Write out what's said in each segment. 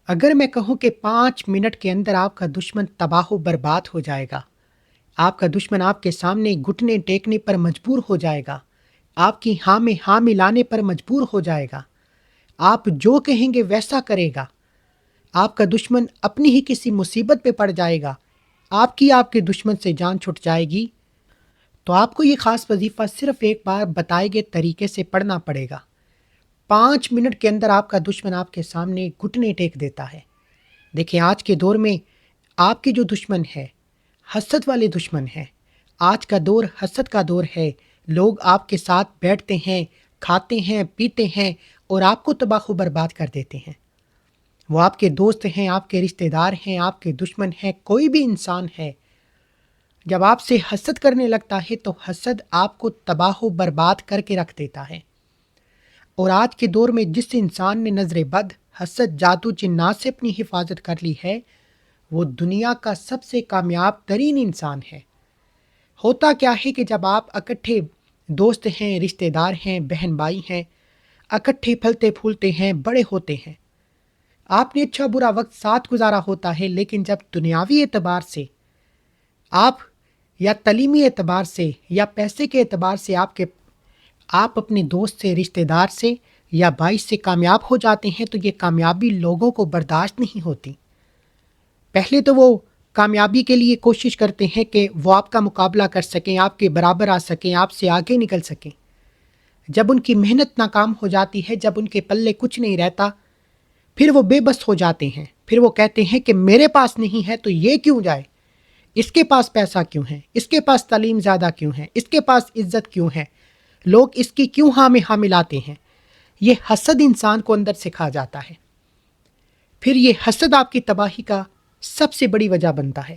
اگر میں کہوں کہ 5 منٹ کے اندر آپ کا دشمن تباہ و برباد ہو جائے گا، آپ کا دشمن آپ کے سامنے گھٹنے ٹیکنے پر مجبور ہو جائے گا، آپ کی ہاں میں ہاں ملانے پر مجبور ہو جائے گا، آپ جو کہیں گے ویسا کرے گا، آپ کا دشمن اپنی ہی کسی مصیبت پہ پڑ جائے گا، آپ کے دشمن سے جان چھٹ جائے گی، تو آپ کو یہ خاص وظیفہ صرف ایک بار بتائے گئے طریقے سے پڑھنا پڑے گا۔ 5 منٹ کے اندر آپ کا دشمن آپ کے سامنے گھٹنے ٹیک دیتا ہے۔ دیکھیں، آج کے دور میں آپ کے جو دشمن ہے، حسد والے دشمن ہیں۔ آج کا دور حسد کا دور ہے۔ لوگ آپ کے ساتھ بیٹھتے ہیں، کھاتے ہیں، پیتے ہیں اور آپ کو تباہ و برباد کر دیتے ہیں۔ وہ آپ کے دوست ہیں، آپ کے رشتہ دار ہیں، آپ کے دشمن ہیں، کوئی بھی انسان ہے۔ جب آپ سے حسد کرنے لگتا ہے تو حسد آپ کو تباہ و برباد کر کے رکھ دیتا ہے۔ اور آج کے دور میں جس انسان نے نظر بد، حسد، جادو، جنات سے اپنی حفاظت کر لی ہے، وہ دنیا کا سب سے کامیاب ترین انسان ہے۔ ہوتا کیا ہے کہ جب آپ اکٹھے دوست ہیں، رشتہ دار ہیں، بہن بھائی ہیں، اکٹھے پھلتے پھولتے ہیں، بڑے ہوتے ہیں، آپ نے اچھا برا وقت ساتھ گزارا ہوتا ہے، لیکن جب دنیاوی اعتبار سے آپ یا تعلیمی اعتبار سے یا پیسے کے اعتبار سے آپ اپنے دوست سے، رشتہ دار سے یا بھائی سے کامیاب ہو جاتے ہیں تو یہ کامیابی لوگوں کو برداشت نہیں ہوتی۔ پہلے تو وہ کامیابی کے لیے کوشش کرتے ہیں کہ وہ آپ کا مقابلہ کر سکیں، آپ کے برابر آ سکیں، آپ سے آگے نکل سکیں۔ جب ان کی محنت ناکام ہو جاتی ہے، جب ان کے پلے کچھ نہیں رہتا، پھر وہ بے بس ہو جاتے ہیں۔ پھر وہ کہتے ہیں کہ میرے پاس نہیں ہے تو یہ کیوں جائے، اس کے پاس پیسہ کیوں ہے، اس کے پاس تعلیم زیادہ کیوں ہے، اس کے پاس عزت کیوں ہے، لوگ اس کی کیوں ہاں میں ہاں ملاتے ہیں۔ یہ حسد انسان کو اندر سے کھا جاتا ہے۔ پھر یہ حسد آپ کی تباہی کا سب سے بڑی وجہ بنتا ہے۔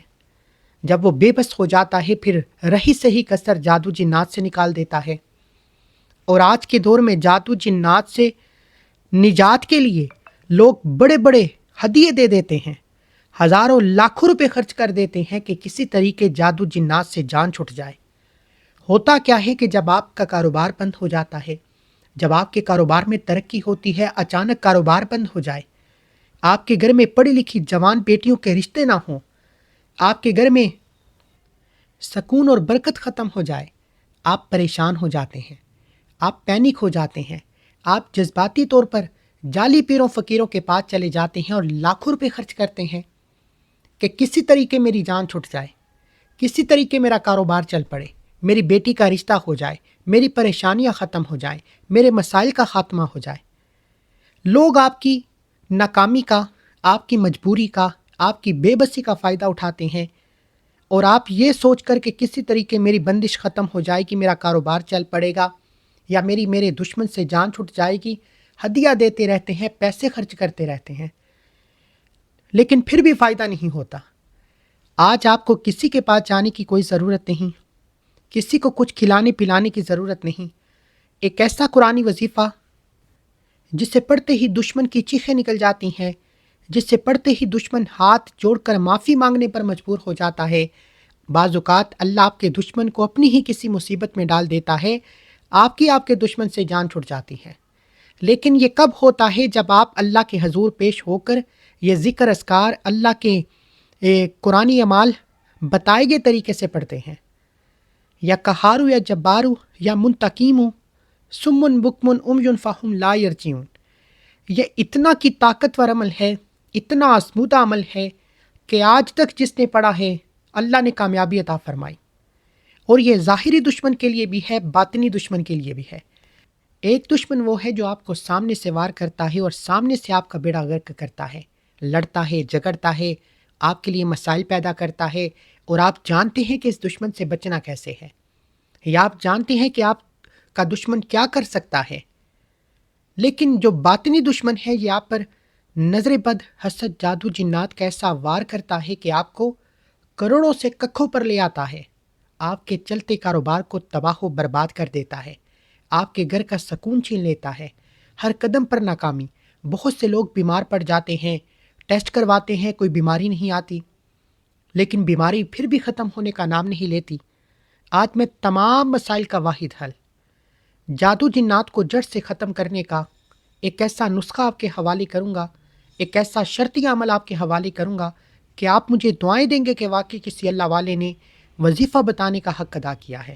جب وہ بے بس ہو جاتا ہے، پھر رہی سہی کسر جادو جنات سے نکال دیتا ہے۔ اور آج کے دور میں جادو جنات سے نجات کے لیے لوگ بڑے بڑے ہدیے دے دیتے ہیں، ہزاروں لاکھوں روپے خرچ کر دیتے ہیں کہ کسی طریقے جادو جنات سے جان چھٹ جائے۔ ہوتا کیا ہے کہ جب آپ کا کاروبار بند ہو جاتا ہے، جب آپ کے کاروبار میں ترقی ہوتی ہے، اچانک کاروبار بند ہو جائے، آپ کے گھر میں پڑھی لکھی جوان بیٹیوں کے رشتے نہ ہوں، آپ کے گھر میں سکون اور برکت ختم ہو جائے، آپ پریشان ہو جاتے ہیں، آپ پینک ہو جاتے ہیں، آپ جذباتی طور پر جعلی پیروں فقیروں کے پاس چلے جاتے ہیں اور لاکھوں روپے خرچ کرتے ہیں کہ کسی طریقے میری جان چھٹ جائے، کسی طریقے میرا کاروبار چل پڑے، میری بیٹی کا رشتہ ہو جائے، میری پریشانیاں ختم ہو جائیں، میرے مسائل کا خاتمہ ہو جائے۔ لوگ آپ کی ناکامی کا، آپ کی مجبوری کا، آپ کی بے بسی کا فائدہ اٹھاتے ہیں، اور آپ یہ سوچ کر کہ کسی طریقے میری بندش ختم ہو جائے گی، میرا کاروبار چل پڑے گا یا میرے دشمن سے جان چھٹ جائے گی، ہدیہ دیتے رہتے ہیں، پیسے خرچ کرتے رہتے ہیں، لیکن پھر بھی فائدہ نہیں ہوتا۔ آج آپ کو کسی کے پاس جانے کی کوئی ضرورت نہیں، کسی کو کچھ کھلانے پلانے کی ضرورت نہیں۔ ایک ایسا قرآنی وظیفہ جسے پڑھتے ہی دشمن کی چیخیں نکل جاتی ہیں، جس سے پڑھتے ہی دشمن ہاتھ جوڑ کر معافی مانگنے پر مجبور ہو جاتا ہے۔ بعض اوقات اللہ آپ کے دشمن کو اپنی ہی کسی مصیبت میں ڈال دیتا ہے، آپ کے دشمن سے جان چھٹ جاتی ہے۔ لیکن یہ کب ہوتا ہے؟ جب آپ اللہ کے حضور پیش ہو کر یہ ذکر اذکار، اللہ کے قرآنی اعمال بتائے گئے طریقے سے پڑھتے ہیں۔ یا قہارو یا جبارو یا منتقیمو سمن بکمن امیون فہم لا یرجعون۔ یہ اتنا کی طاقتور عمل ہے، اتنا آزمودہ عمل ہے کہ آج تک جس نے پڑھا ہے اللہ نے کامیابی عطا فرمائی۔ اور یہ ظاہری دشمن کے لیے بھی ہے، باطنی دشمن کے لیے بھی ہے۔ ایک دشمن وہ ہے جو آپ کو سامنے سے وار کرتا ہے اور سامنے سے آپ کا بیڑا غرق کرتا ہے، لڑتا ہے، جھگڑتا ہے، آپ کے لیے مسائل پیدا کرتا ہے، اور آپ جانتے ہیں کہ اس دشمن سے بچنا کیسے ہے، یا آپ جانتے ہیں کہ آپ کا دشمن کیا کر سکتا ہے۔ لیکن جو باطنی دشمن ہے، یہ آپ پر نظر بد، حسد، جادو جنات کا ایسا وار کرتا ہے کہ آپ کو کروڑوں سے ککھوں پر لے آتا ہے، آپ کے چلتے کاروبار کو تباہ و برباد کر دیتا ہے، آپ کے گھر کا سکون چھین لیتا ہے، ہر قدم پر ناکامی۔ بہت سے لوگ بیمار پڑ جاتے ہیں، ٹیسٹ کرواتے ہیں، کوئی بیماری نہیں آتی، لیکن بیماری پھر بھی ختم ہونے کا نام نہیں لیتی۔ آج میں تمام مسائل کا واحد حل، جادو جنات کو جڑ سے ختم کرنے کا ایک ایسا نسخہ آپ کے حوالے کروں گا ایک ایسا شرطیہ عمل آپ کے حوالے کروں گا کہ آپ مجھے دعائیں دیں گے کہ واقعی کسی اللہ والے نے وظیفہ بتانے کا حق ادا کیا ہے۔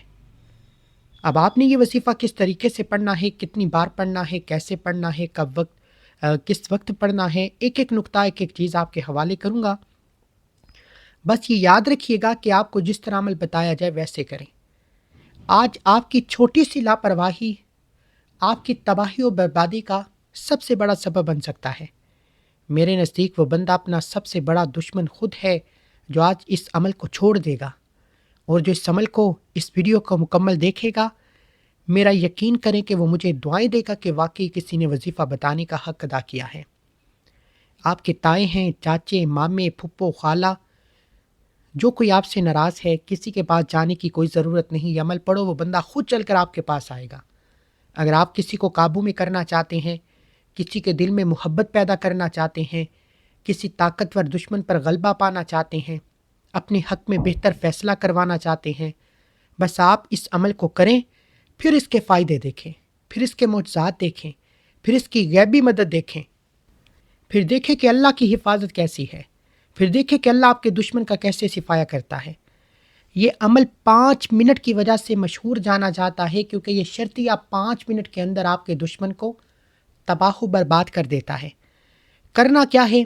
اب آپ نے یہ وظیفہ کس طریقے سے پڑھنا ہے، کتنی بار پڑھنا ہے، کیسے پڑھنا ہے، کس وقت پڑھنا ہے، ایک ایک نقطہ، ایک ایک چیز آپ کے حوالے کروں گا۔ بس یہ یاد رکھیے گا کہ آپ کو جس طرح عمل بتایا جائے ویسے کریں۔ آج آپ کی چھوٹی سی لاپرواہی آپ کی تباہی و بربادی کا سب سے بڑا سبب بن سکتا ہے۔ میرے نزدیک وہ بندہ اپنا سب سے بڑا دشمن خود ہے جو آج اس عمل کو چھوڑ دے گا، اور جو اس عمل کو، اس ویڈیو کو مکمل دیکھے گا، میرا یقین کریں کہ وہ مجھے دعائیں دے گا کہ واقعی کسی نے وظیفہ بتانے کا حق ادا کیا ہے۔ آپ کے تائے ہیں، چاچے، مامے، پھپھو، خالہ، جو کوئی آپ سے ناراض ہے، کسی کے پاس جانے کی کوئی ضرورت نہیں، یہ عمل پڑھو، وہ بندہ خود چل کر آپ کے پاس آئے گا۔ اگر آپ کسی کو قابو میں کرنا چاہتے ہیں، کسی کے دل میں محبت پیدا کرنا چاہتے ہیں، کسی طاقتور دشمن پر غلبہ پانا چاہتے ہیں، اپنے حق میں بہتر فیصلہ کروانا چاہتے ہیں، بس آپ اس عمل کو کریں، پھر اس کے فائدے دیکھیں، پھر اس کے معجزات دیکھیں، پھر اس کی غیبی مدد دیکھیں، پھر دیکھیں کہ اللہ کی حفاظت کیسی ہے، پھر دیکھیں کہ اللہ آپ کے دشمن کا کیسے صفایا کرتا ہے۔ یہ عمل 5 منٹ کی وجہ سے مشہور جانا جاتا ہے، کیونکہ یہ شرطیہ 5 منٹ کے اندر آپ کے دشمن کو تباہ و برباد کر دیتا ہے۔ کرنا کیا ہے؟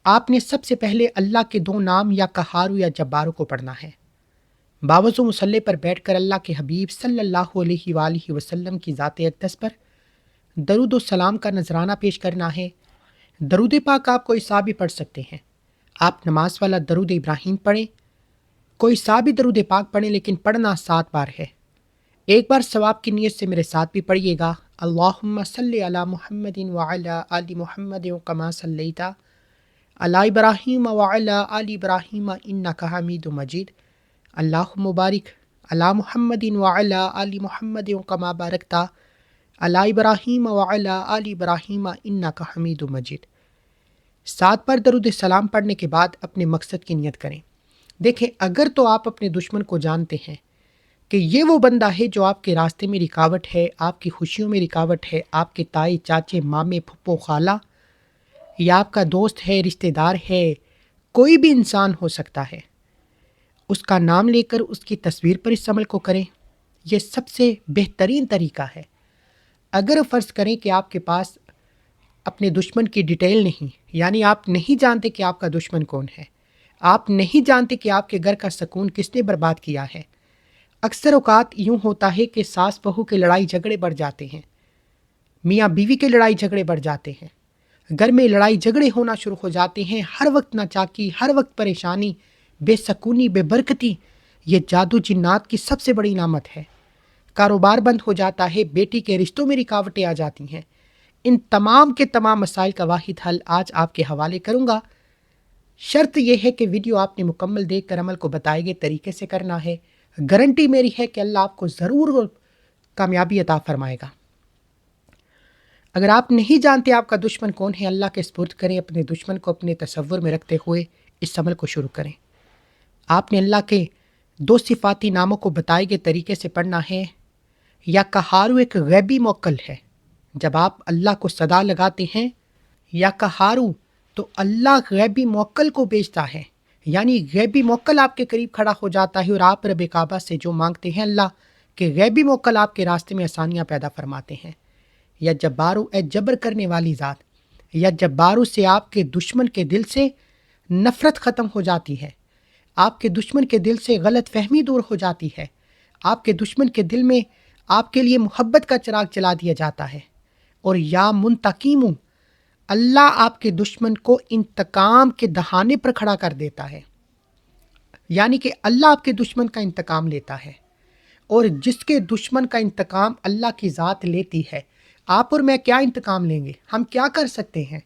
آپ نے سب سے پہلے اللہ کے 2 نام یا قہارو یا جبارو کو پڑھنا ہے۔ باوضو مصلی پر بیٹھ کر اللہ کے حبیب صلی اللہ علیہ وآلہ وسلم کی ذات اقدس پر درود و سلام کا نذرانہ پیش کرنا ہے۔ درود پاک آپ کوئی سا بھی پڑھ سکتے ہیں۔ آپ نماز والا درود ابراہیم پڑھیں، کوئی سا بھی درود پاک پڑھیں، لیکن پڑھنا 7 بار ہے۔ ایک بار ثواب کی نیت سے میرے ساتھ بھی پڑھیے گا۔ اللہم صلی علی محمد وعلی آل محمد کما صلیت علی ابراہیم وعلی آل ابراہیم انک حمید مجید۔ اللہم بارک علی محمد وعلی آل محمد کما بارکت علی ابراہیم وعلی آل ابراہیم انک حمید مجید۔ 7 بار درود سلام پڑھنے کے بعد اپنے مقصد کی نیت کریں۔ دیکھیں، اگر تو آپ اپنے دشمن کو جانتے ہیں کہ یہ وہ بندہ ہے جو آپ کے راستے میں رکاوٹ ہے، آپ کی خوشیوں میں رکاوٹ ہے، آپ کے تائی، چاچے، مامے، پھپھو، خالہ، یا آپ کا دوست ہے، رشتہ دار ہے، کوئی بھی انسان ہو سکتا ہے، اس کا نام لے کر اس کی تصویر پر اس عمل کو کریں۔ یہ سب سے بہترین طریقہ ہے۔ اگر فرض کریں کہ آپ کے پاس اپنے دشمن کی ڈیٹیل نہیں، یعنی آپ نہیں جانتے کہ آپ کا دشمن کون ہے، آپ نہیں جانتے کہ آپ کے گھر کا سکون کس نے برباد کیا ہے۔ اکثر اوقات یوں ہوتا ہے کہ ساس بہو کے لڑائی جھگڑے بڑھ جاتے ہیں، میاں بیوی کے لڑائی جھگڑے بڑھ جاتے ہیں، گھر میں لڑائی جھگڑے ہونا شروع ہو جاتے ہیں، ہر وقت ناچاکی، ہر وقت پریشانی، بے سکونی، بے برکتی۔ یہ جادو جنات کی سب سے بڑی علامت ہے۔ کاروبار بند ہو جاتا ہے، بیٹی کے رشتوں میں رکاوٹیں آ جاتی ہیں۔ ان تمام کے تمام مسائل کا واحد حل آج آپ کے حوالے کروں گا۔ شرط یہ ہے کہ ویڈیو آپ نے مکمل دیکھ کر عمل کو بتائے گئے طریقے سے کرنا ہے۔ گارنٹی میری ہے کہ اللہ آپ کو ضرور کامیابی عطا فرمائے گا۔ اگر آپ نہیں جانتے آپ کا دشمن کون ہے، اللہ کے سپرد کریں، اپنے دشمن کو اپنے تصور میں رکھتے ہوئے اس عمل کو شروع کریں۔ آپ نے اللہ کے 2 صفاتی ناموں کو بتائے گئے طریقے سے پڑھنا ہے۔ یا قہارو ایک غیبی موکل ہے۔ جب آپ اللہ کو صدا لگاتے ہیں یا قہارو، تو اللہ غیبی موکل کو بھیجتا ہے، یعنی غیبی موکل آپ کے قریب کھڑا ہو جاتا ہے، اور آپ رب کعبہ سے جو مانگتے ہیں اللہ کہ غیبی موکل آپ کے راستے میں آسانیاں پیدا فرماتے ہیں۔ یا جبارو، اے جبر کرنے والی ذات، یا جبارو سے آپ کے دشمن کے دل سے نفرت ختم ہو جاتی ہے، آپ کے دشمن کے دل سے غلط فہمی دور ہو جاتی ہے، آپ کے دشمن کے دل میں آپ کے لیے محبت کا چراغ جلا دیا جاتا ہے۔ اور یا منتقیم، اللہ آپ کے دشمن کو انتقام کے دہانے پر کھڑا کر دیتا ہے، یعنی کہ اللہ آپ کے دشمن کا انتقام لیتا ہے۔ اور جس کے دشمن کا انتقام اللہ کی ذات لیتی ہے، آپ اور میں کیا انتقام لیں گے؟ ہم کیا کر سکتے ہیں؟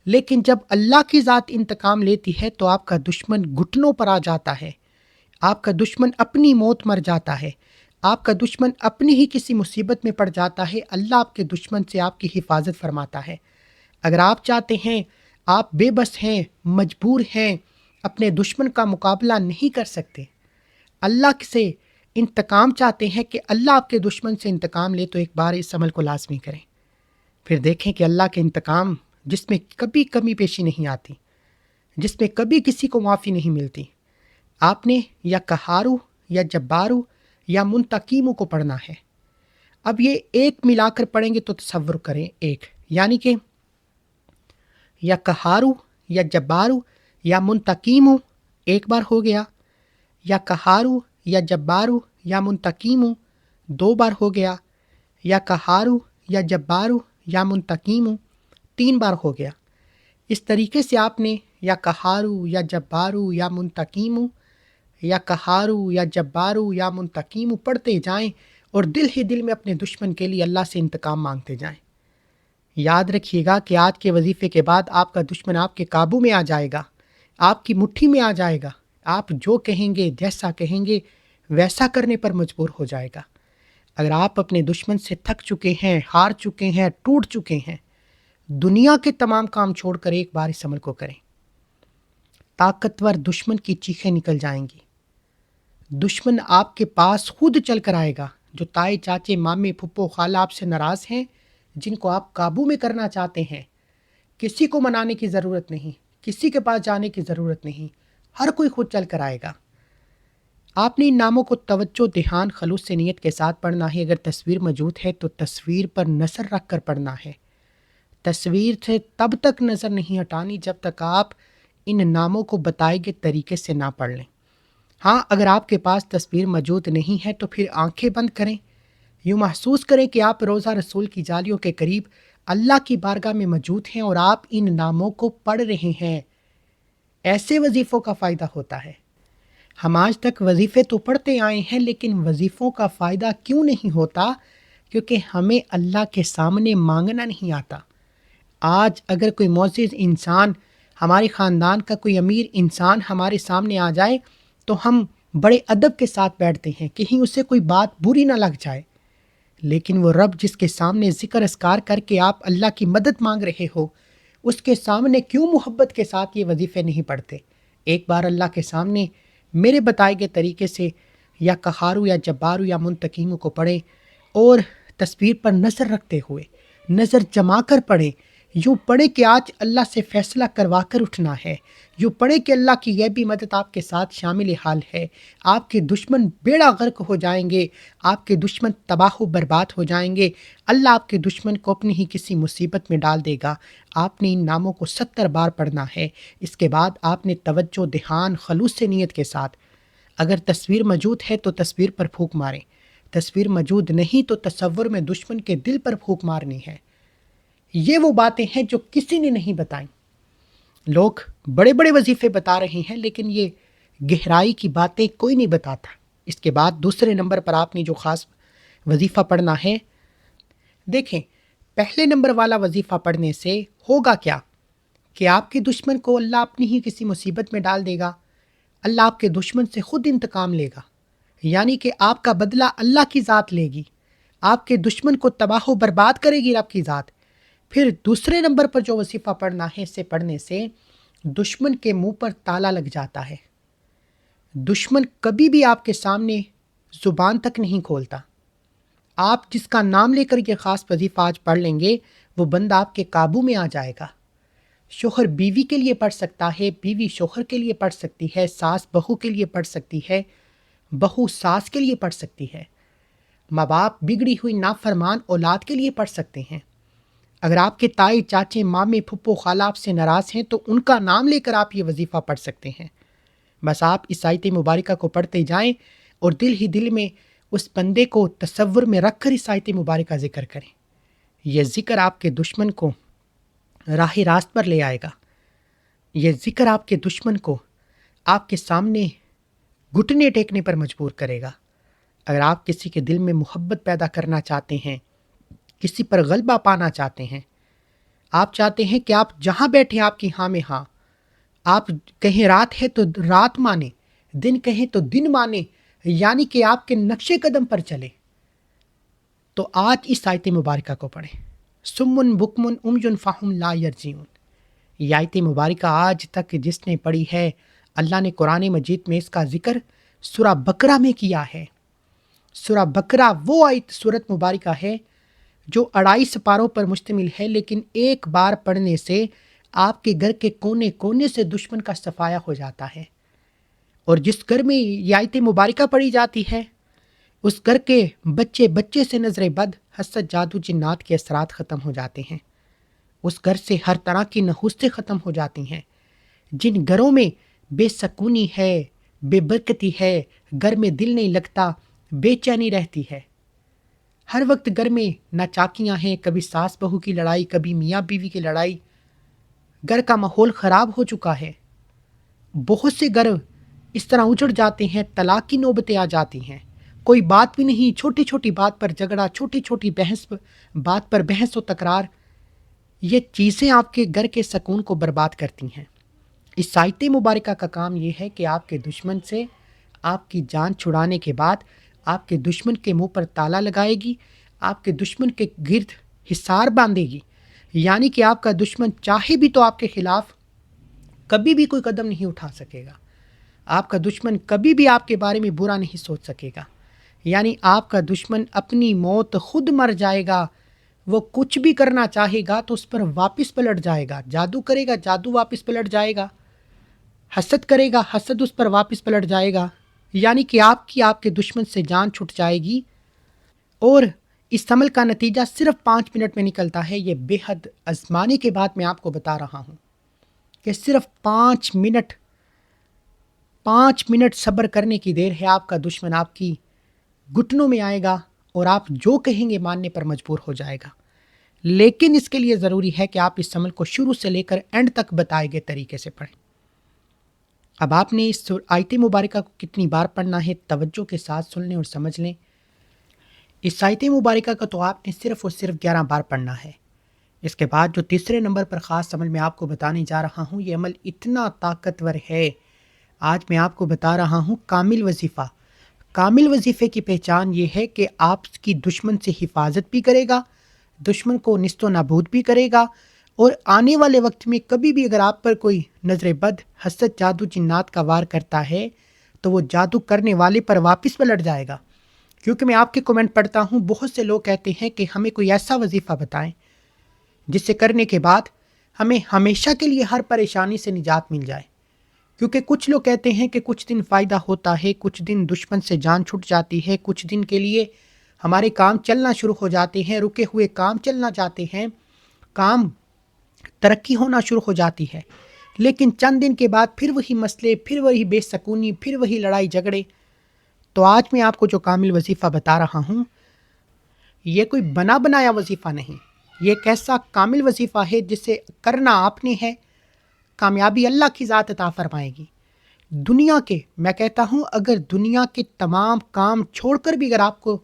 لیکن جب اللہ کی ذات انتقام لیتی ہے تو آپ کا دشمن گھٹنوں پر آ جاتا ہے، آپ کا دشمن اپنی موت مر جاتا ہے، آپ کا دشمن اپنی ہی کسی مصیبت میں پڑ جاتا ہے۔ اللہ آپ کے دشمن سے آپ کی حفاظت فرماتا ہے۔ اگر آپ چاہتے ہیں، آپ بے بس ہیں، مجبور ہیں، اپنے دشمن کا مقابلہ نہیں کر سکتے، اللہ سے انتقام چاہتے ہیں کہ اللہ آپ کے دشمن سے انتقام لے، تو ایک بار اس عمل کو لازمی کریں، پھر دیکھیں کہ اللہ کے انتقام جس میں کبھی کمی پیشی نہیں آتی، جس میں کبھی کسی کو معافی نہیں ملتی، آپ نے یا قہارو یا جبارو یا منتقیمو کو پڑھنا ہے۔ اب یہ ایک ملا کر پڑھیں گے تو تصور کریں ایک، یعنی کہ یا قہارو یا جبارو یا منتقیمو ایک بار ہو گیا، یا قہارو یا جبارو یا منتقیمو دو بار ہو گیا، یا قہارو یا جبارو یا منتقیمو تین بار ہو گیا۔ اس طریقے سے آپ نے یا قہارو یا جبارو یا منتقیمو یا قہارو یا جبارو یا منتقیمو پڑھتے جائیں اور دل ہی دل میں اپنے دشمن کے لیے اللہ سے انتقام مانگتے جائیں۔ یاد رکھیے گا کہ آج کے وظیفے کے بعد آپ کا دشمن آپ کے قابو میں آ جائے گا، آپ کی مٹھی میں آ جائے گا، آپ جو کہیں گے جیسا کہیں گے ویسا کرنے پر مجبور ہو جائے گا۔ اگر آپ اپنے دشمن سے تھک چکے ہیں، ہار چکے ہیں، ٹوٹ چکے ہیں، دنیا کے تمام کام چھوڑ کر ایک بار اس عمل کو کریں۔ طاقتور دشمن کی چیخیں نکل جائیں گی، دشمن آپ کے پاس خود چل کر آئے گا۔ جو تائے چاچے مامے پھپھو خالہ آپ سے ناراض ہیں، جن کو آپ قابو میں کرنا چاہتے ہیں، کسی کو منانے کی ضرورت نہیں، کسی کے پاس جانے کی ضرورت نہیں، ہر کوئی خود چل کر آئے گا۔ آپ نے ان ناموں کو توجہ، دھیان، خلوص سے نیت کے ساتھ پڑھنا ہے۔ اگر تصویر موجود ہے تو تصویر پر نظر رکھ کر پڑھنا ہے۔ تصویر سے تب تک نظر نہیں ہٹانی جب تک آپ ان ناموں کو بتائے گئے طریقے سے نہ پڑھ لیں۔ ہاں، اگر آپ کے پاس تصویر موجود نہیں ہے تو پھر آنکھیں بند کریں، یوں محسوس کریں کہ آپ روضہ رسول کی جالیوں کے قریب اللہ کی بارگاہ میں موجود ہیں اور آپ ان ناموں کو پڑھ رہے ہیں۔ ایسے وظیفوں کا فائدہ ہوتا ہے۔ ہم آج تک وظیفے تو پڑھتے آئے ہیں، لیکن وظیفوں کا فائدہ کیوں نہیں ہوتا؟ کیونکہ ہمیں اللہ کے سامنے مانگنا نہیں آتا۔ آج اگر کوئی معزز انسان، ہمارے خاندان کا کوئی امیر انسان ہمارے سامنے آ جائے تو ہم بڑے ادب کے ساتھ بیٹھتے ہیں، کہیں اسے کوئی بات بری نہ لگ جائے۔ لیکن وہ رب جس کے سامنے ذکر اذکار کر کے آپ اللہ کی مدد مانگ رہے ہو، اس کے سامنے کیوں محبت کے ساتھ یہ وظیفے نہیں پڑھتے؟ ایک بار اللہ کے سامنے میرے بتائے گئے طریقے سے یا قہارو یا جبارو یا منتقیمو کو پڑھیں اور تصویر پر نظر رکھتے ہوئے نظر جما کر پڑھیں۔ یوں پڑھے کہ آج اللہ سے فیصلہ کروا کر اٹھنا ہے، یوں پڑھے کہ اللہ کی غیبی مدد آپ کے ساتھ شامل حال ہے۔ آپ کے دشمن بیڑا غرق ہو جائیں گے، آپ کے دشمن تباہ و برباد ہو جائیں گے، اللہ آپ کے دشمن کو اپنی ہی کسی مصیبت میں ڈال دے گا۔ آپ نے ان ناموں کو 70 بار پڑھنا ہے۔ اس کے بعد آپ نے توجہ، دھیان، خلوص سے نیت کے ساتھ، اگر تصویر موجود ہے تو تصویر پر پھونک ماریں، تصویر موجود نہیں تو تصور میں دشمن کے دل پر پھونک مارنی ہے۔ یہ وہ باتیں ہیں جو کسی نے نہیں بتائیں۔ لوگ بڑے بڑے وظیفے بتا رہے ہیں، لیکن یہ گہرائی کی باتیں کوئی نہیں بتاتا۔ اس کے بعد دوسرے نمبر پر آپ نے جو خاص وظیفہ پڑھنا ہے، دیکھیں پہلے نمبر والا وظیفہ پڑھنے سے ہوگا کیا کہ آپ کے دشمن کو اللہ اپنی ہی کسی مصیبت میں ڈال دے گا، اللہ آپ کے دشمن سے خود انتقام لے گا، یعنی کہ آپ کا بدلہ اللہ کی ذات لے گی، آپ کے دشمن کو تباہ و برباد کرے گی رب کی ذات۔ پھر دوسرے نمبر پر جو وظیفہ پڑھنا ہے، اسے پڑھنے سے دشمن کے منہ پر تالا لگ جاتا ہے، دشمن کبھی بھی آپ کے سامنے زبان تک نہیں کھولتا۔ آپ جس کا نام لے کر یہ خاص وظیفہ آج پڑھ لیں گے، وہ بندہ آپ کے قابو میں آ جائے گا۔ شوہر بیوی کے لیے پڑھ سکتا ہے، بیوی شوہر کے لیے پڑھ سکتی ہے، ساس بہو کے لیے پڑھ سکتی ہے، بہو ساس کے لیے پڑھ سکتی ہے، ماں باپ بگڑی ہوئی نافرمان اولاد کے لیے پڑھ سکتے ہیں۔ اگر آپ کے تائی چاچے مامے پھپھو خالہ آپ سے ناراض ہیں تو ان کا نام لے کر آپ یہ وظیفہ پڑھ سکتے ہیں۔ بس آپ اس آیت مبارکہ کو پڑھتے جائیں اور دل ہی دل میں اس بندے کو تصور میں رکھ کر اس آیت مبارکہ ذکر کریں۔ یہ ذکر آپ کے دشمن کو راہ راست پر لے آئے گا، یہ ذکر آپ کے دشمن کو آپ کے سامنے گھٹنے ٹیکنے پر مجبور کرے گا۔ اگر آپ کسی کے دل میں محبت پیدا کرنا چاہتے ہیں، کسی پر غلبہ پانا چاہتے ہیں، آپ چاہتے ہیں کہ آپ جہاں بیٹھے آپ کی ہاں میں ہاں، آپ کہیں رات ہے تو رات مانے، دن کہیں تو دن مانے، یعنی کہ آپ کے نقش قدم پر چلے، تو آج اس آیت مبارکہ کو پڑھیں۔ سمن بکمن امجن فہم لا یرجعون، یہ آیت مبارکہ آج تک جس نے پڑھی ہے، اللہ نے قرآن مجید میں اس کا ذکر سورہ بقرہ میں کیا ہے۔ سورہ بقرہ وہ آیت سورت مبارکہ ہے جو 2.5 سپاروں پر مشتمل ہے، لیکن ایک بار پڑھنے سے آپ کے گھر کے کونے کونے سے دشمن کا صفایا ہو جاتا ہے۔ اور جس گھر میں یہ آیت مبارکہ پڑھی جاتی ہے، اس گھر کے بچے بچے سے نظر بد، حسد، جادو، جنات کے اثرات ختم ہو جاتے ہیں۔ اس گھر سے ہر طرح کی نحوستیں ختم ہو جاتی ہیں۔ جن گھروں میں بے سکونی ہے، بے برکتی ہے، گھر میں دل نہیں لگتا، بے چینی رہتی ہے، ہر وقت گھر میں ناچاکیاں ہیں، کبھی ساس بہو کی لڑائی، کبھی میاں بیوی کی لڑائی، گھر کا ماحول خراب ہو چکا ہے۔ بہت سے گھر اس طرح اجڑ جاتے ہیں، طلاق کی نوبتیں آ جاتی ہیں، کوئی بات بھی نہیں، چھوٹی چھوٹی بات پر جھگڑا، چھوٹی چھوٹی بات پر بحث و تکرار، یہ چیزیں آپ کے گھر کے سکون کو برباد کرتی ہیں۔ اس آیت مبارکہ کا کام یہ ہے کہ آپ کے دشمن سے آپ کی جان چھڑانے کے بعد آپ کے دشمن کے منہ پر تالا لگائے گی، آپ کے دشمن کے گرد حصار باندھے گی، یعنی کہ آپ کا دشمن چاہے بھی تو آپ کے خلاف کبھی بھی کوئی قدم نہیں اٹھا سکے گا، آپ کا دشمن کبھی بھی آپ کے بارے میں برا نہیں سوچ سکے گا، یعنی آپ کا دشمن اپنی موت خود مر جائے گا۔ وہ کچھ بھی کرنا چاہے گا تو اس پر واپس پلٹ جائے گا، جادو کرے گا، جادو واپس پلٹ جائے گا، حسد کرے گا، حسد اس پر واپس پلٹ جائے گا، یعنی کہ آپ کے دشمن سے جان چھٹ جائے گی۔ اور اس عمل کا نتیجہ صرف 5 منٹ میں نکلتا ہے۔ یہ بے حد آزمانے کے بعد میں آپ کو بتا رہا ہوں کہ صرف 5 منٹ صبر کرنے کی دیر ہے، آپ کا دشمن آپ کی گھٹنوں میں آئے گا اور آپ جو کہیں گے ماننے پر مجبور ہو جائے گا۔ لیکن اس کے لیے ضروری ہے کہ آپ اس عمل کو شروع سے لے کر اینڈ تک بتائے گئے طریقے سے پڑھیں۔ اب آپ نے اس آیت مبارکہ کو کتنی بار پڑھنا ہے، توجہ کے ساتھ سن لیں اور سمجھ لیں۔ اس آیت مبارکہ کا تو آپ نے صرف اور صرف 11 بار پڑھنا ہے۔ اس کے بعد جو تیسرے نمبر پر خاص عمل میں آپ کو بتانے جا رہا ہوں، یہ عمل اتنا طاقتور ہے، آج میں آپ کو بتا رہا ہوں کامل وظیفہ۔ کامل وظیفے کی پہچان یہ ہے کہ آپ کی دشمن سے حفاظت بھی کرے گا، دشمن کو نیست و نابود بھی کرے گا، اور آنے والے وقت میں کبھی بھی اگر آپ پر کوئی نظر بد، حسد، جادو، جنات کا وار کرتا ہے تو وہ جادو کرنے والے پر واپس پلٹ جائے گا۔ کیونکہ میں آپ کے کومنٹ پڑھتا ہوں، بہت سے لوگ کہتے ہیں کہ ہمیں کوئی ایسا وظیفہ بتائیں جس سے کرنے کے بعد ہمیں ہمیشہ کے لیے ہر پریشانی سے نجات مل جائے۔ کیونکہ کچھ لوگ کہتے ہیں کہ کچھ دن فائدہ ہوتا ہے، کچھ دن دشمن سے جان چھٹ جاتی ہے، کچھ دن کے لیے ہمارے کام چلنا شروع ہو جاتے ہیں، رکے ہوئے کام چلنا جاتے ہیں، کام ترقی ہونا شروع ہو جاتی ہے، لیکن چند دن کے بعد پھر وہی مسئلے، پھر وہی بے سکونی، پھر وہی لڑائی جھگڑے۔ تو آج میں آپ کو جو کامل وظیفہ بتا رہا ہوں، یہ کوئی بنا بنایا وظیفہ نہیں، یہ ایک ایسا کامل وظیفہ ہے جسے کرنا آپ نے ہے، کامیابی اللہ کی ذات عطا فرمائے گی۔ دنیا کے، میں کہتا ہوں اگر دنیا کے تمام کام چھوڑ کر بھی اگر آپ کو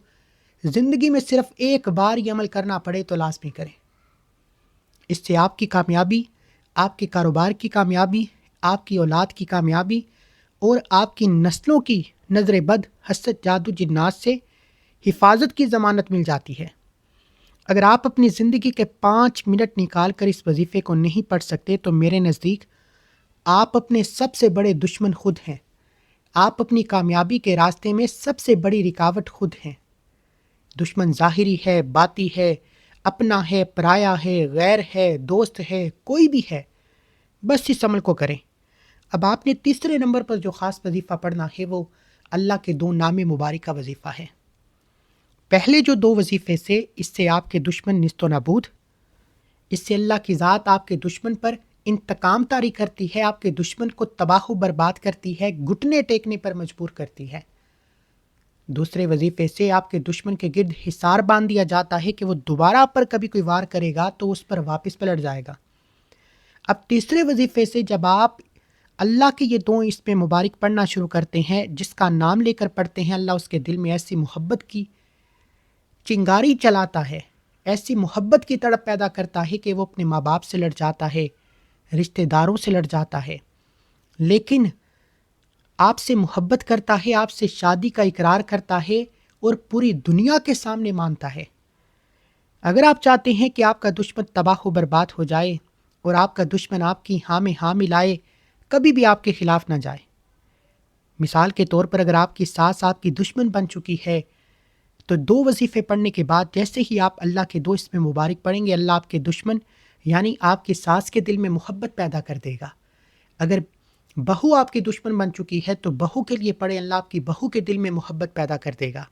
زندگی میں صرف ایک بار یہ عمل کرنا پڑے تو لازمی کریں۔ اس سے آپ کی کامیابی، آپ کے کاروبار کی کامیابی، آپ کی اولاد کی کامیابی اور آپ کی نسلوں کی نظر بد، حسد، جادو، جنات سے حفاظت کی ضمانت مل جاتی ہے۔ اگر آپ اپنی زندگی کے 5 منٹ نکال کر اس وظیفے کو نہیں پڑھ سکتے تو میرے نزدیک آپ اپنے سب سے بڑے دشمن خود ہیں، آپ اپنی کامیابی کے راستے میں سب سے بڑی رکاوٹ خود ہیں۔ دشمن ظاہری ہے، باطی ہے، اپنا ہے، پرایا ہے، غیر ہے، دوست ہے، کوئی بھی ہے، بس اس عمل کو کریں۔ اب آپ نے تیسرے نمبر پر جو خاص وظیفہ پڑھنا ہے وہ اللہ کے 2 نام مبارکہ وظیفہ ہے۔ پہلے جو 2 وظیفے سے اس سے آپ کے دشمن نیست و نابود، اس سے اللہ کی ذات آپ کے دشمن پر انتقام طاری کرتی ہے، آپ کے دشمن کو تباہ و برباد کرتی ہے، گھٹنے ٹیکنے پر مجبور کرتی ہے۔ دوسرے وظیفے سے آپ کے دشمن کے گرد حصار باندھ دیا جاتا ہے کہ وہ دوبارہ آپ پر کبھی کوئی وار کرے گا تو اس پر واپس پلٹ جائے گا۔ اب تیسرے وظیفے سے جب آپ اللہ کے یہ 2 اس میں مبارک پڑھنا شروع کرتے ہیں، جس کا نام لے کر پڑھتے ہیں، اللہ اس کے دل میں ایسی محبت کی چنگاری چلاتا ہے، ایسی محبت کی تڑپ پیدا کرتا ہے کہ وہ اپنے ماں باپ سے لڑ جاتا ہے، رشتہ داروں سے لڑ جاتا ہے، لیکن آپ سے محبت کرتا ہے، آپ سے شادی کا اقرار کرتا ہے اور پوری دنیا کے سامنے مانتا ہے۔ اگر آپ چاہتے ہیں کہ آپ کا دشمن تباہ و برباد ہو جائے اور آپ کا دشمن آپ کی ہاں میں ہاں ملائے، کبھی بھی آپ کے خلاف نہ جائے، مثال کے طور پر اگر آپ کی ساس آپ کی دشمن بن چکی ہے تو 2 وظیفے پڑھنے کے بعد جیسے ہی آپ اللہ کے 2 اسم مبارک پڑھیں گے، اللہ آپ کے دشمن یعنی آپ کے ساس کے دل میں محبت پیدا کر دے گا۔ اگر بہو آپ کی دشمن بن چکی ہے تو بہو کے لیے پڑھیں، اللہ آپ کی بہو کے دل میں محبت پیدا کر دے گا۔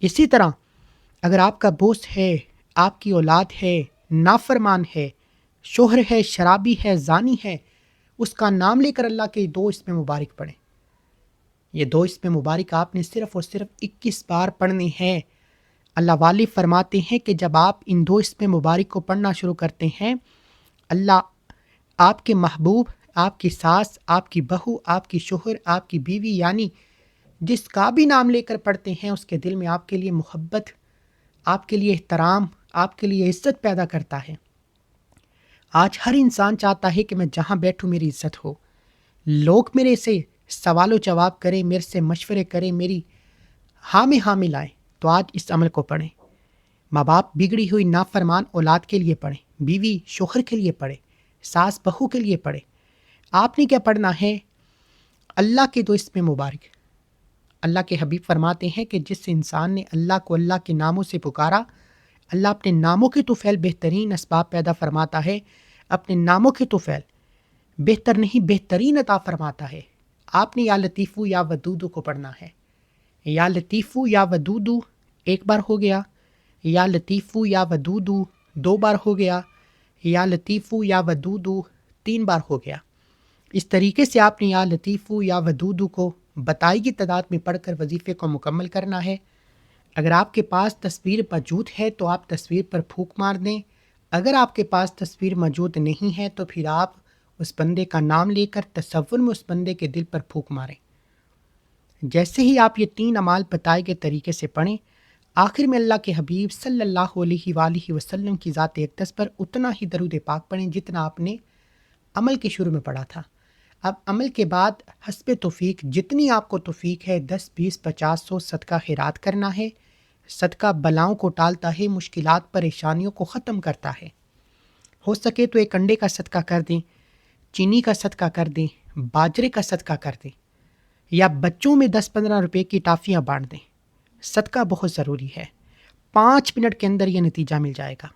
اسی طرح اگر آپ کا بوس ہے، آپ کی اولاد ہے، نافرمان ہے، شوہر ہے، شرابی ہے، زانی ہے، اس کا نام لے کر اللہ کے 2 اسم مبارک پڑھیں۔ یہ 2 اسم مبارک آپ نے صرف اور صرف 21 بار پڑھنے ہیں۔ اللہ والے فرماتے ہیں کہ جب آپ ان 2 اسم مبارک کو پڑھنا شروع کرتے ہیں، اللہ آپ کے محبوب، آپ کی ساس، آپ کی بہو، آپ کی شوہر، آپ کی بیوی یعنی جس کا بھی نام لے کر پڑھتے ہیں اس کے دل میں آپ کے لیے محبت، آپ کے لیے احترام، آپ کے لیے عزت پیدا کرتا ہے۔ آج ہر انسان چاہتا ہے کہ میں جہاں بیٹھوں میری عزت ہو، لوگ میرے سے سوال و جواب کریں، میرے سے مشورے کریں، میری ہاں میں ہاں ملائیں۔ تو آج اس عمل کو پڑھیں۔ ماں باپ بگڑی ہوئی نافرمان اولاد کے لیے پڑھیں، بیوی شوہر کے لیے پڑھیں، ساس بہو کے لیے پڑھیں۔ آپ نے کیا پڑھنا ہے؟ اللہ کے 2 اسم مبارک۔ اللہ کے حبیب فرماتے ہیں کہ جس انسان نے اللہ کو اللہ کے ناموں سے پکارا، اللہ اپنے ناموں کے طفیل بہترین اسباب پیدا فرماتا ہے، اپنے ناموں کے طفیل بہتر نہیں بہترین عطا فرماتا ہے۔ آپ نے یا لطیفو یا ودودو کو پڑھنا ہے۔ یا لطیفو یا ودودو 1 بار ہو گیا، یا لطیفو یا ودودو 2 بار ہو گیا، یا لطیفو یا ودودو 3 بار ہو گیا۔ اس طریقے سے آپ نے یا لطیفو یا ودودو کو بتائی گئی تعداد میں پڑھ کر وظیفے کو مکمل کرنا ہے۔ اگر آپ کے پاس تصویر موجود ہے تو آپ تصویر پر پھونک مار دیں، اگر آپ کے پاس تصویر موجود نہیں ہے تو پھر آپ اس بندے کا نام لے کر تصور میں اس بندے کے دل پر پھونک ماریں۔ جیسے ہی آپ یہ 3 اعمال بتائے گئے طریقے سے پڑھیں، آخر میں اللہ کے حبیب صلی اللہ علیہ وآلہ وسلم کی ذات اقدس پر اتنا ہی درود پاک پڑھیں جتنا آپ نے عمل کے شروع میں پڑھا تھا۔ اب عمل کے بعد حسب توفیق جتنی آپ کو توفیق ہے 10 20 50 100 صدقہ خیرات کرنا ہے۔ صدقہ بلاؤں کو ٹالتا ہے، مشکلات پریشانیوں کو ختم کرتا ہے۔ ہو سکے تو 1 انڈے کا صدقہ کر دیں، چینی کا صدقہ کر دیں، باجرے کا صدقہ کر دیں، یا بچوں میں 10-15 روپے کی ٹافیاں بانٹ دیں۔ صدقہ بہت ضروری ہے، 5 منٹ کے اندر یہ نتیجہ مل جائے گا۔